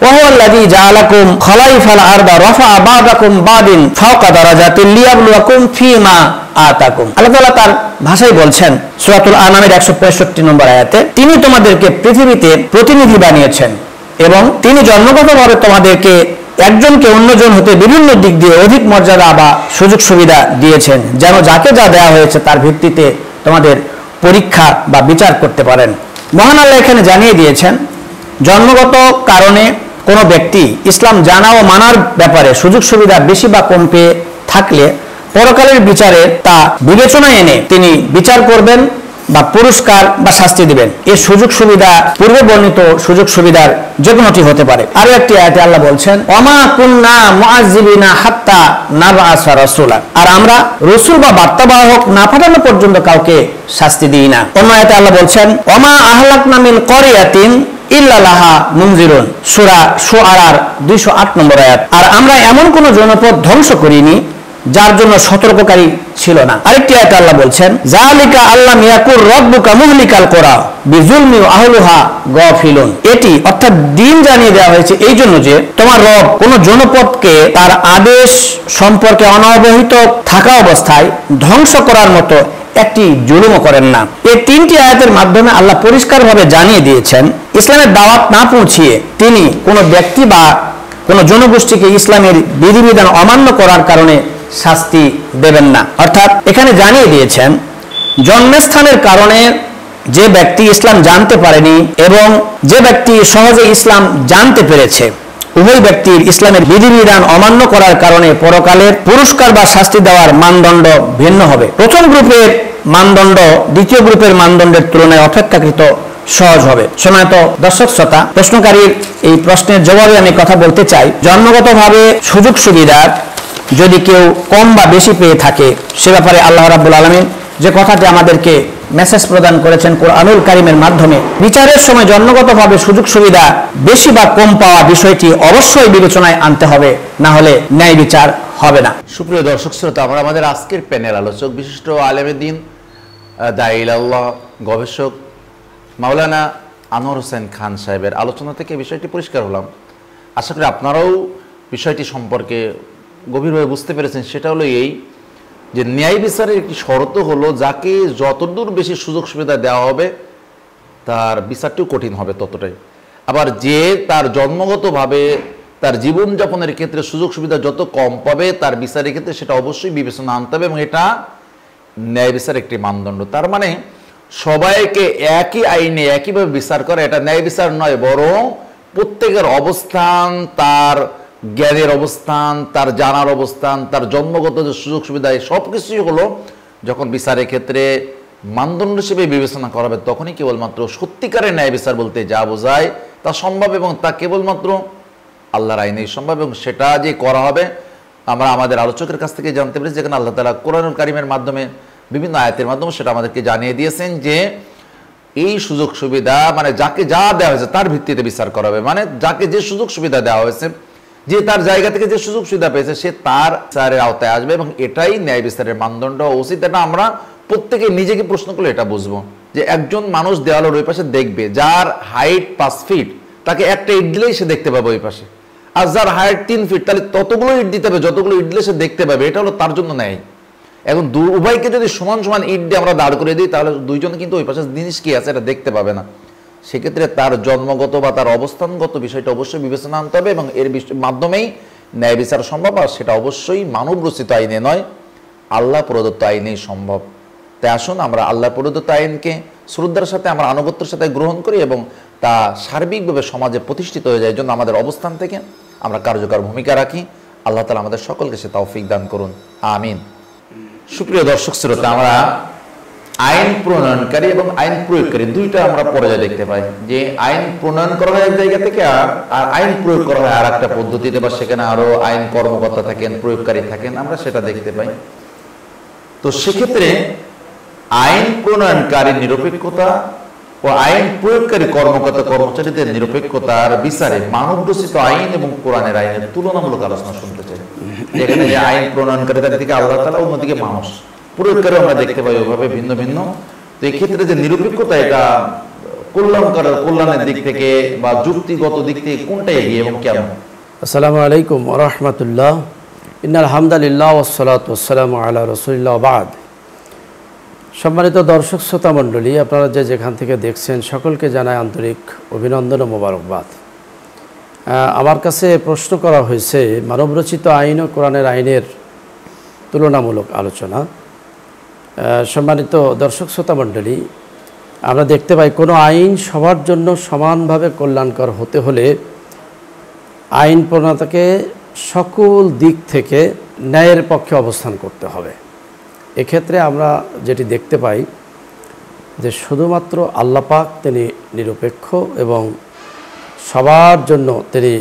ওয়াহুয়াল্লাযী জাআলাকুম খালাইফাল আরদা রাফা'a বা'দাকুম বা'দিন ফাওকা দারাজাতিল লিয়াবলুয়াকুম ফীমা আতাকুম। আল্লাহ তাআলা তার ভাষায় বলছেন সূরাতুল আনামের 165 নম্বর আয়াতে, তিনি তোমাদেরকে পৃথিবীতে প্রতিনিধি বানিয়েছেন এবং তিনি জন্মগতভাবে তোমাদেরকে একজনকে অন্যজন হতে বিভিন্ন দিক দিয়ে অধিক মর্যাদা বা সুযোগ সুবিধা দিয়েছেন, যেন যাকে যা দেওয়া হয়েছে তার ভিত্তিতে তোমাদের পরীক্ষা বা বিচার করতে পারেন। মহান আল্লাহ এখানে জানিয়ে দিয়েছেন, জন্মগত কারণে কোনো ব্যক্তি ইসলাম জানা ও মানার ব্যাপারে সুযোগ সুবিধা বেশি বা কম পেয়ে থাকলে পরকালের বিচারে তা বিবেচনায় এনে তিনি বিচার করবেন বা পুরস্কার বা শাস্তি দিবেন। এই সুযোগ সুবিধা পূর্বে বর্ণিত সুযোগ সুবিধার যে কোনোটি হতে পারে। আরো একটি আয়াতে আল্লাহ বলছেন, ওমা কুন্না মুআযযিবিনা হাত্তা নাবআসা রাসূলা, আর আমরা রাসূল বা বার্তাবাহক না পাঠানো পর্যন্ত কাউকে শাস্তি দিই না। অন্য আয়াতে আল্লাহ বলছেন, ওমা আহলাকনা মিন ক্বরিয়াতিন ইল্লা লাহা মুনজিরুন, সূরা শুআরার 208 নম্বর আয়াত। আর আমরা এমন কোন জনপদ ধ্বংস করিনি যার জন্য সতর্ককারী ছিল না। আরেকটি আয়াতে আল্লাহ বলছেন, জালিকা আল্লাম ইয়াকুর রাব্বুকা মুহলিকাল কুরা বিজুলমি ওয়া আহলুহা গাফিলুন। এটি অর্থাৎ দিন জানিয়ে দেওয়া হয়েছে এই জন্য যে তোমার রব কোন জনপদকে তার আদেশ সম্পর্কে অনবহিত থাকা অবস্থায় ধ্বংস করার মতো একটি জুলুমও করেন না। এই তিনটি আয়াতের মাধ্যমে আল্লাহ পরিষ্কারভাবে জানিয়ে দিয়েছেন ইসলামের দাওয়াত না পৌঁছিয়ে তিনি কোনো ব্যক্তি বা কোনো জনগোষ্ঠীকে ইসলামের বিধিবিধান অমান্য করার কারণে শাস্তি দেবেন না। অর্থাৎ এখানে জানিয়ে দিয়েছেন জন্মস্থানের কারণে যে ব্যক্তি ইসলাম জানতে পারেনি এবং যে ব্যক্তি সহজে ইসলাম জানতে পেরেছে, উভয় ব্যক্তির ইসলামের বিধিবিধান অমান্য করার কারণে পরকালের পুরস্কার বা শাস্তি দেওয়ার মানদণ্ড ভিন্ন হবে। প্রথম গ্রুপের মানদণ্ড দ্বিতীয় গ্রুপের মানদণ্ডের তুলনায় অপেক্ষাকৃত সহজ হবে। সম্মানিত দর্শক শ্রোতা, প্রশ্নকারীর এই প্রশ্নের জবাবে আমি কথা বলতে চাই, জন্মগতভাবে সুযোগ সুবিধা যদি কেউ কম বা বেশি পেয়ে থাকে সে ব্যাপারে আল্লাহ রাব্বুল আলামিন যে কথাটি আমাদেরকে মেসেজ প্রদান করেছেন কোরআনুল কারীমের মাধ্যমে, বিচারের সময় জন্মগতভাবে সুযোগ সুবিধা বেশি বা কম পাওয়া বিষয়টি অবশ্যই বিবেচনায় আনতে হবে, না হলে ন্যায় বিচার হবে না। সুপ্রিয় দর্শক শ্রোতা, আমরা আমাদের আজকের প্যানেল আলোচক বিশিষ্ট আলেমে দ্বীন, দাঈ ইলাল্লাহ, গবেষক মাওলানা আনোয়ার হোসেন খান সাহেবের আলোচনা থেকে বিষয়টি পরিষ্কার হলাম। আশা করি আপনারাও বিষয়টি সম্পর্কে গভীরভাবে বুঝতে পেরেছেন। সেটা হলো এই যে ন্যায় বিচারের একটি শর্ত হলো যাকে যতদূর বেশি সুযোগ সুবিধা দেওয়া হবে তার বিচারটিও কঠিন হবে ততটাই। আবার যে তার জন্মগতভাবে তার জীবনযাপনের ক্ষেত্রে সুযোগ সুবিধা যত কম পাবে তার বিচারের ক্ষেত্রে সেটা অবশ্যই বিবেচনা আনতে হবে এবং এটা ন্যায় বিচার একটি মানদণ্ড। তার মানে সবাইকে একই আইনে একইভাবে বিচার করে এটা ন্যায় বিচার নয়, বরং প্রত্যেকের অবস্থান, তার জ্ঞানের অবস্থান, তার জানার অবস্থান, তার জন্মগত যে সুযোগ সুবিধা সব কিছুই হলো যখন বিচারের ক্ষেত্রে মানদণ্ড হিসেবে বিবেচনা করা হবে তখনই কেবলমাত্র সত্যিকারের ন্যায় বিচার বলতে যা বোঝায় তা সম্ভব এবং তা কেবলমাত্র আল্লাহর আইনেই সম্ভব। এবং সেটা যে করা হবে আমরা আমাদের আলোচকের কাছ থেকে জানতে পেরেছি, যেখানে আল্লাহ তাআলা কোরআনুল কারীমের মাধ্যমে বিভিন্ন আয়াতের মাধ্যমে সেটা আমাদেরকে জানিয়ে দিয়েছেন যে এই সুযোগ সুবিধা মানে যাকে যা দেওয়া হয়েছে তার ভিত্তিতে বিচার করা হবে। মানে যাকে যে সুযোগ সুবিধা দেওয়া হয়েছে, যে তার জায়গা থেকে যে সুযোগ সুবিধা পেয়েছে সে তার বিচারের আওতায় আসবে এবং এটাই ন্যায় বিচারের মানদণ্ড উচিত। এটা আমরা প্রত্যেকে নিজেকে প্রশ্ন করলে এটা বুঝবো যে একজন মানুষ দেওয়ালের ওই পাশে দেখবে যার হাইট 5 ফিট, তাকে একটা ইট দিলেই সে দেখতে পাবে ওই পাশে, আর যার হাইট 3 ফিট তাহলে ততগুলো ইট দিতে হবে যতগুলো ইট দিলে সে দেখতে পাবে। এটা হলো তার জন্য ন্যায়। এখন উভয়কে যদি সমান সমান ইট দিয়ে আমরা দাঁড় করে দিই তাহলে দুইজন কিন্তু ওই পাশে জিনিস কি আছে এটা দেখতে পাবে না। সেক্ষেত্রে তার জন্মগত বা তার অবস্থানগত বিষয়টা অবশ্যই বিবেচনা আনতে হবে এবং এর মাধ্যমেই ন্যায় বিচার সম্ভব। আর সেটা অবশ্যই মানব রচিত আইনে নয়, আল্লাহ প্রদত্ত আইনেই সম্ভব। তাই আসুন আমরা আল্লাহ প্রদত্ত আইনকে শ্রদ্ধার সাথে আমরা আনুগত্যের সাথে গ্রহণ করি এবং তা সার্বিকভাবে সমাজে প্রতিষ্ঠিত হয়ে যায়। এই জন্য আমাদের অবস্থান থেকে আমরা কার্যকর ভূমিকা রাখি। আল্লাহ তাআলা আমাদের সকলকে সে তৌফিক দান করুন, আমিন। সুপ্রিয় দর্শক শ্রোতা, আমরা আইন প্রণয়নকারী এবং আইন প্রয়োগকারী দুইটা আমরা পর্যায়ে দেখতে পাই। যে আইন প্রণয়ন করা হয় এক জায়গা থেকে আর আইন প্রয়োগ করা হয় আর একটা পদ্ধতিতে, বা সেখানে আরো আইন কর্মকর্তা থাকেন, প্রয়োগকারী থাকেন, আমরা সেটা দেখতে পাই। তো সেক্ষেত্রে আইন প্রণয়নকারীর নিরপেক্ষতা ও আইন প্রয়োগকারী কর্মকর্তা কর্মচারীদের নিরপেক্ষতার বিচারে মানব রচিত আইন এবং কোরআনের আইনের তুলনামূলক আলোচনা শুনতে চাই। এখানে যে আইন প্রণয়নকারীদের দিকে আল্লাহ তাআলা, অন্যদিকে মানুষ প্রয়োগকারী আমরা দেখতে পাই ওইভাবে ভিন্ন ভিন্ন। তো এই ক্ষেত্রে যে নিরপেক্ষতা এটা কল্যাণের দিক থেকে বা যুক্তিগত দিক থেকে কোনটা এগিয়ে এবং কেমন? আসসালামু আলাইকুম ওয়া রাহমাতুল্লাহ। ইন্নাল হামদুলিল্লাহ ওয়াসসালাতু ওয়াসসালামু আলা রাসূলিল্লাহ বাদ। সম্মানিত দর্শক শ্রোতা মণ্ডলী, আপনারা যে যেখান থেকে দেখছেন সকলকে জানাই আন্তরিক অভিনন্দন ও মোবারকবাদ। আমার কাছে প্রশ্ন করা হয়েছে মানবরচিত আইন ও কোরআনের আইনের তুলনামূলক আলোচনা। সম্মানিত দর্শক শ্রোতা মণ্ডলী, আমরা দেখতে পাই কোনো আইন সবার জন্য সমানভাবে কল্যাণকর হতে হলে আইন প্রণেতাকে সকল দিক থেকে ন্যায়ের পক্ষে অবস্থান করতে হবে। এক্ষেত্রে আমরা যেটি দেখতে পাই যে শুধুমাত্র আল্লাহ পাক তিনি নিরপেক্ষ এবং সবার জন্য তিনি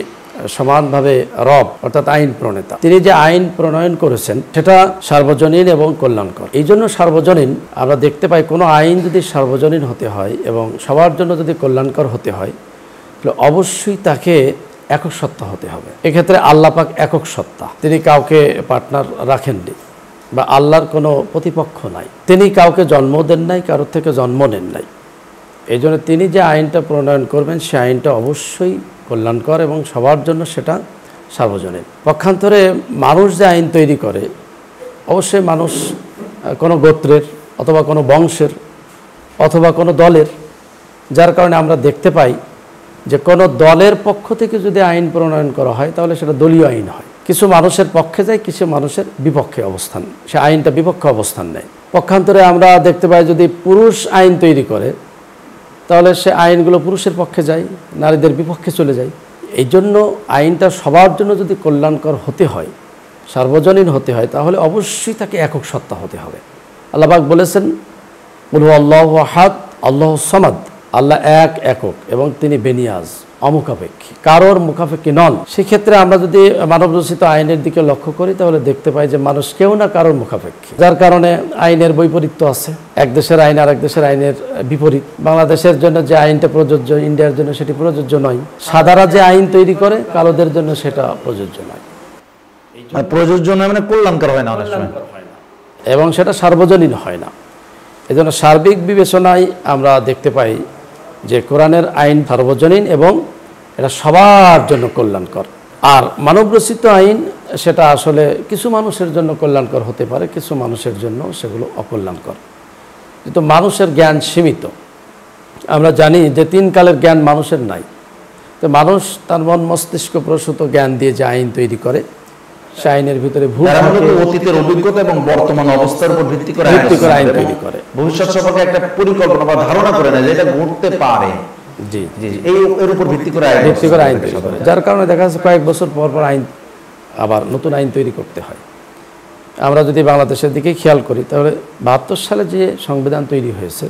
সমানভাবে রব অর্থাৎ আইন প্রণেতা। তিনি যে আইন প্রণয়ন করেছেন সেটা সার্বজনীন এবং কল্যাণকর। এই জন্য সার্বজনীন আমরা দেখতে পাই কোনো আইন যদি সার্বজনীন হতে হয় এবং সবার জন্য যদি কল্যাণকর হতে হয় তাহলে অবশ্যই তাকে একক সত্তা হতে হবে। এক্ষেত্রে আল্লাহ পাক একক সত্তা, তিনি কাউকে পার্টনার রাখেননি বা আল্লাহর কোনো প্রতিপক্ষ নাই, তিনি কাউকে জন্ম দেন নাই, কারোর থেকে জন্ম নেন নাই। এই জন্য তিনি যে আইনটা প্রণয়ন করবেন সে আইনটা অবশ্যই কল্যাণকর এবং সবার জন্য সেটা সার্বজনীন। পক্ষান্তরে মানুষ যে আইন তৈরি করে, অবশ্যই মানুষ কোনো গোত্রের অথবা কোনো বংশের অথবা কোনো দলের, যার কারণে আমরা দেখতে পাই যে কোনো দলের পক্ষ থেকে যদি আইন প্রণয়ন করা হয় তাহলে সেটা দলীয় আইন হয়। কিছু মানুষের পক্ষে যায়, কিছু মানুষের বিপক্ষে অবস্থান, সে আইনটা বিপক্ষে অবস্থান নেয়। পক্ষান্তরে আমরা দেখতে পাই যদি পুরুষ আইন তৈরি করে তাহলে সে আইনগুলো পুরুষের পক্ষে যায়, নারীদের বিপক্ষে চলে যায়। এই জন্য আইনটা সবার জন্য যদি কল্যাণকর হতে হয়, সার্বজনীন হতে হয়, তাহলে অবশ্যই তাকে একক সত্তা হতে হবে। আল্লাহ পাক বলেছেন, কুল হুয়াল্লাহু আহাদ আল্লাহু সামাদ, আল্লাহ এক, একক এবং তিনি বেনিয়াজ, অমুখাপেক্ষী, কারোর মুখাপেক্ষী নন। সেক্ষেত্রে আমরা যদি মানব রচিত আইনের দিকে লক্ষ্য করি তাহলে দেখতে পাই যে মানুষ কেউ না কারোর মুখাপেক্ষী, যার কারণে আইনের বৈপরীত্য আছে। এক দেশের আইন আর এক দেশের আইনের বিপরীত। বাংলাদেশের জন্য যে আইনটা প্রযোজ্য ইন্ডিয়ার জন্য সেটি প্রযোজ্য নয়। সাদারা যে আইন তৈরি করে কালোদের জন্য সেটা প্রযোজ্য নয়। প্রযোজ্য নয় মানে কল্যাণকর হয় না অনেক সময়, এবং সেটা সার্বজনীন হয় না। এই জন্য সার্বিক বিবেচনায় আমরা দেখতে পাই যে কোরআনের আইন সার্বজনীন এবং এটা সবার জন্য কল্যাণকর। আর মানবরচিত আইন সেটা আসলে কিছু মানুষের জন্য কল্যাণকর হতে পারে, কিছু মানুষের জন্য সেগুলো অকল্যাণকর। কিন্তু মানুষের জ্ঞান সীমিত। আমরা জানি যে 3 কালের জ্ঞান মানুষের নাই। তো মানুষ তার মন মস্তিষ্ক প্রসূত জ্ঞান দিয়ে যে আইন তৈরি করে, সে আইনের ভিতরে অতীতের অভিজ্ঞতা এবং বর্তমান অবস্থার উপর ভিত্তি করে আইন তৈরি করে, ভবিষ্যৎ সম্পর্কে একটা পরিকল্পনা বা ধারণা করে না যে এটা ঘটতে পারে। জি জি, এর উপর ভিত্তি করে আইন তৈরি করে। যার কারণে দেখা যাচ্ছে কয়েক বছর পর পর আইন আবার নতুন আইন তৈরি করতে হয়। আমরা যদি বাংলাদেশের দিকে খেয়াল করি তাহলে 72 সালে যে সংবিধান তৈরি হয়েছে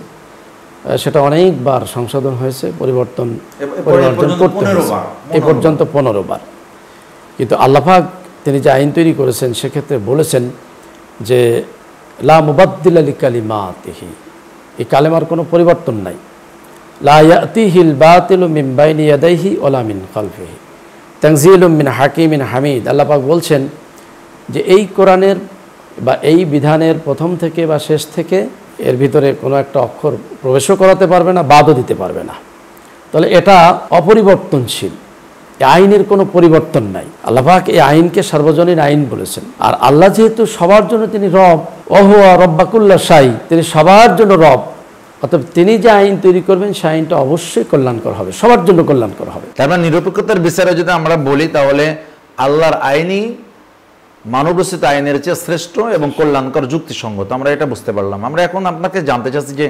সেটা অনেকবার সংশোধন হয়েছে, পরিবর্তন করতে হয়েছে, এই পর্যন্ত 15 বার। কিন্তু আল্লাহ পাক তিনি যে আইন তৈরি করেছেন সেক্ষেত্রে বলেছেন যে লা মুবাদ্দিলা লিকালিমাতিহি, এই কালেমার কোনো পরিবর্তন নাই। লা ইয়াতিহিল বাতিলু মিন বাইনি ইয়াদাইহি ওয়ালা মিন খালফিহি তানজিলুম মিন হাকিমিন হামিদ। আল্লাহ পাক বলছেন যে এই কোরআনের বা এই বিধানের প্রথম থেকে বা শেষ থেকে এর ভিতরে কোনো একটা অক্ষর প্রবেশও করাতে পারবে না, বাদও দিতে পারবে না। তাহলে এটা অপরিবর্তনশীল, আইনের কোনো পরিবর্তন নাই। আল্লাহ পাক এই আইনকে সার্বজনীন আইন বলেছেন। আর আল্লাহ যেহেতু সবার জন্য তিনি রব, ওহুয়া রব্বাকুল্লা শাই, তিনি সবার জন্য রব, অতএব তিনি যে আইন তৈরি করবেন সেই আইনটা অবশ্যই কল্যাণকর হবে, সবার জন্য কল্যাণকর হবে। তার মানে নিরপেক্ষতার বিচারে যদি আমরা বলি তাহলে আল্লাহর আইনই মানবরচিত আইনের চেয়ে শ্রেষ্ঠ এবং কল্যাণকর, যুক্তিসঙ্গত। আমরা এটা বুঝতে পারলাম। আমরা এখন আপনাকে জানতে চাচ্ছি যে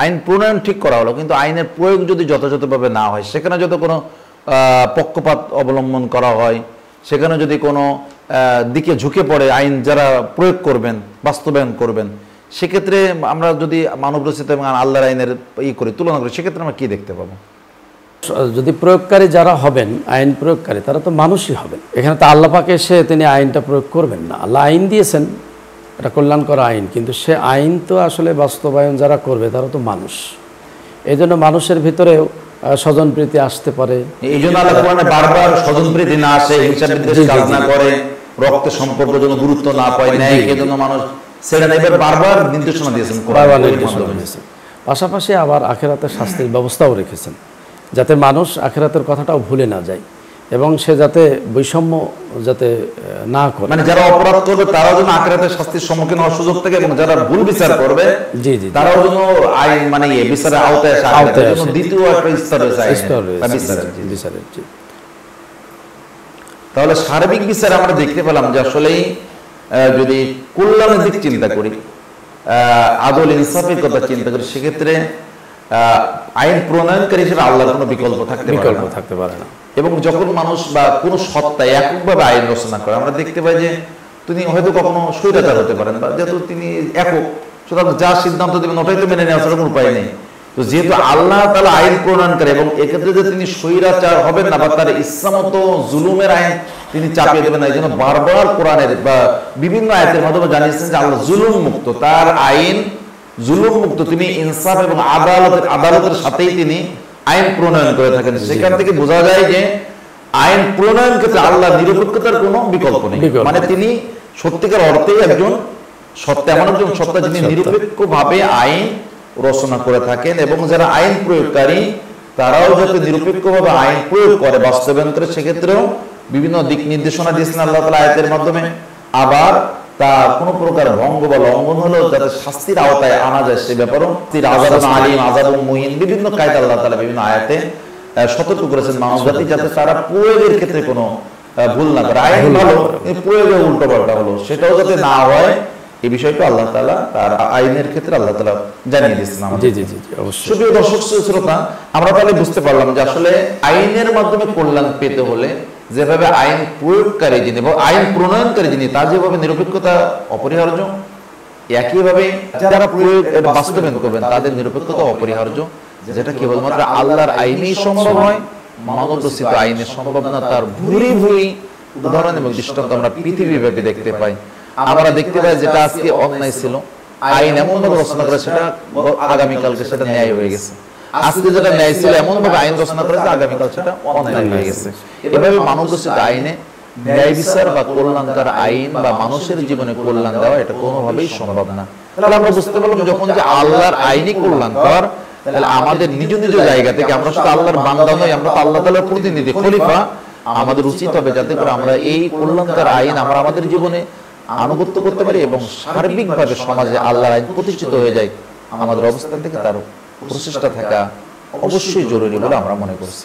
আইন প্রণয়ন ঠিক করা হলো, কিন্তু আইনের প্রয়োগ যদি যথাযথভাবে না হয়, সেখানে যত কোনো পক্ষপাত অবলম্বন করা হয়, সেখানে যদি কোনো দিকে ঝুঁকে পড়ে আইন যারা প্রয়োগ করবেন, বাস্তবায়ন করবেন, সেক্ষেত্রে আমরা যদি মানবরচিত এবং আল্লাহর আইনের করি, তুলনা করি, সেক্ষেত্রে আমরা কি দেখতে পাবো? যদি প্রয়োগকারী যারা হবেন, আইন প্রয়োগকারী, তারা তো মানুষই হবেন। এখানে তো আল্লাহ পাক এসে তিনি আইনটা প্রয়োগ করবেন না। আল্লাহ আইন দিয়েছেন, এটা কল্যাণকর আইন, কিন্তু সে আইন তো আসলে বাস্তবায়ন যারা করবে তারা তো মানুষ। এই জন্য মানুষের ভিতরেও স্বজনপ্রীতি আসতে পারে। এই জন্য আল্লাহ কোরআনে বারবার স্বজনপ্রীতি না আসে, হিংসা বিদ্বেষ কাজ না করে, রক্তের সম্পর্ক যেন গুরুত্ব না পায়, ন্যায় এজন্য মানুষ সেটা এবার বারবার নির্দেশনা দিয়েছেন, পাশাপাশি আবার আখিরাতের শাস্তির ব্যবস্থাও রেখেছেন, যাতে মানুষ আখিরাতের কথাটাও ভুলে না যায় এবং সে যাতে বৈষম্য যাতে না করে। মানে যারা অপরাধ করবে তারাও যেন আখিরাতের শাস্তির সম্মুখীন হওয়ার সুযোগ থাকে, এবং যারা ভুল বিচার করবে জি জি তারাও যেন আইন মানে বিচারের আওতায় আসে। দ্বিতীয় একটা স্তর বিচারের। তাহলে সার্বিক বিচারে আমরা দেখতে পেলাম যে আসলেই যদি কল্যাণের দিক চিন্তা করি, আদল ইনসাফের কথা চিন্তা করি, সেক্ষেত্রে আইন প্রণয়নকারী হিসেবে আল্লাহর কোনো বিকল্প থাকতে পারে না। এবং যখন মানুষ বা কোনো সত্তা এককভাবে আইন রচনা করে, আমরা দেখতে পাই যে তিনি হয়তো কখনো স্বৈরাচার হতে পারেন, বা যেহেতু তিনি একক, সুতরাং যা সিদ্ধান্ত দেবেন ওটাই তো মেনে নেওয়ার কোনো উপায় নেই। তো যেহেতু আল্লাহ তাআলা আইন প্রণয়নকারী, এবং এক্ষেত্রে যে তিনি স্বৈরাচার হবেন না বা তার ইচ্ছামতো জুলুমের আইন তিনি চাপিয়ে দেবেন না, এই জন্য বারবার কোরআনের বা বিভিন্ন আয়াতের মাধ্যমে জানিয়েছেন যে আল্লাহ জুলুম মুক্ত, তার আইন জুলুম মুক্ত, তিনি ইনসাফ এবং আদালতের সাথেই তিনি আইন প্রণয়ন করে থাকেন। সেখান থেকে বোঝা যায় যে আইন প্রণয়ন ক্ষেত্রে আল্লাহ নিরপেক্ষতার কোনো বিকল্প নেই। মানে তিনি সত্যিকার অর্থে একজন সত্তা, এমন একজন সত্তা যিনি নিরপেক্ষভাবে আইন রচনা করে থাকেন, এবং যারা আইন প্রয়োগকারী তারাও যাতে নিরপেক্ষভাবে আইন প্রয়োগ করে বাস্তবায়ন করে, সেক্ষেত্রেও বিভিন্ন দিক নির্দেশনা দিয়েছেন আল্লাহ তাআলা আয়াতের মাধ্যমে। আবার তা কোনো প্রকার ভঙ্গ বা লঙ্ঘন হলেও যাতে শাস্তির আওতায় আনা যায় সে ব্যাপারেও আযাবুন আলীম, আযাবুন মুহিন বিভিন্ন কায়দা আল্লাহ তাআলা বিভিন্ন আয়াতে সতর্ক করেছেন মানব জাতি যাতে তারা প্রয়োগের ক্ষেত্রে কোনো ভুল না করে। আইন ভালো কিন্তু প্রয়োগে উল্টো পাল্টা হলো সেটাও যাতে না হয়, এই বিষয়টা আল্লাহ তাআলা তার আইনের ক্ষেত্রে আল্লাহ তাআলা জানিয়ে দিয়েছেন আমাদের। জি জি জি অবশ্যই। সুপ্রিয় দর্শক শ্রোতা, আমরা তাহলে বুঝতে পারলাম যে আসলে আইনের মাধ্যমে কল্যাণ পেতে হলে যেভাবে আইন প্রয়োগকারী যিনি বা আইন প্রণয়নকারী যিনি তার যেভাবে নিরপেক্ষতা অপরিহার্য, একইভাবে যারা প্রয়োগ বাস্তবায়ন করবেন তাদের নিরপেক্ষতা অপরিহার্য, যেটা কেবলমাত্র আল্লাহর আইনেই সম্ভব হয়, মানব রচিত আইনের সম্ভব না। তার ভুরি ভুরি উদাহরণ এবং দৃষ্টান্ত আমরা পৃথিবীব্যাপী দেখতে পাই। আমরা দেখতে পাই যেটা আজকে অন্যায় ছিল, আইন এমন ভাবে রচনা করে সেটা আগামীকালকে সেটা ন্যায় হয়ে গেছে। আজকে যেটা ন্যায় ছিল এমন ভাবে আইন রচনা করেছে আগামীকাল সেটা অন্যায় হয়ে গেছে। এভাবে মানব রচিত আইনে ন্যায় বিচার বা কল্যাণকর আইন বা মানুষের জীবনে কল্যাণ দেওয়া এটা কোনোভাবেই সম্ভব না। তাহলে আমরা বুঝতে পারলাম যখন যে আল্লাহর আইনই কল্যাণকর, তাহলে আমাদের নিজ নিজ জায়গা থেকে আমরা শুধু আল্লাহর বান্দা নই, আমরা তো আল্লাহ তাআলার প্রতিনিধি, খলিফা। আমাদের উচিত হবে যাতে করে আমরা এই কল্যাণকর আইন আমরা আমাদের জীবনে আনুগত্য করতে পারি এবং সার্বিকভাবে সমাজে আল্লাহর আইন প্রতিষ্ঠিত হয়ে যায়। আমাদের অবস্থান থেকে তার প্রচেষ্টা থাকা অবশ্যই জরুরি বলে আমরা মনে করছি।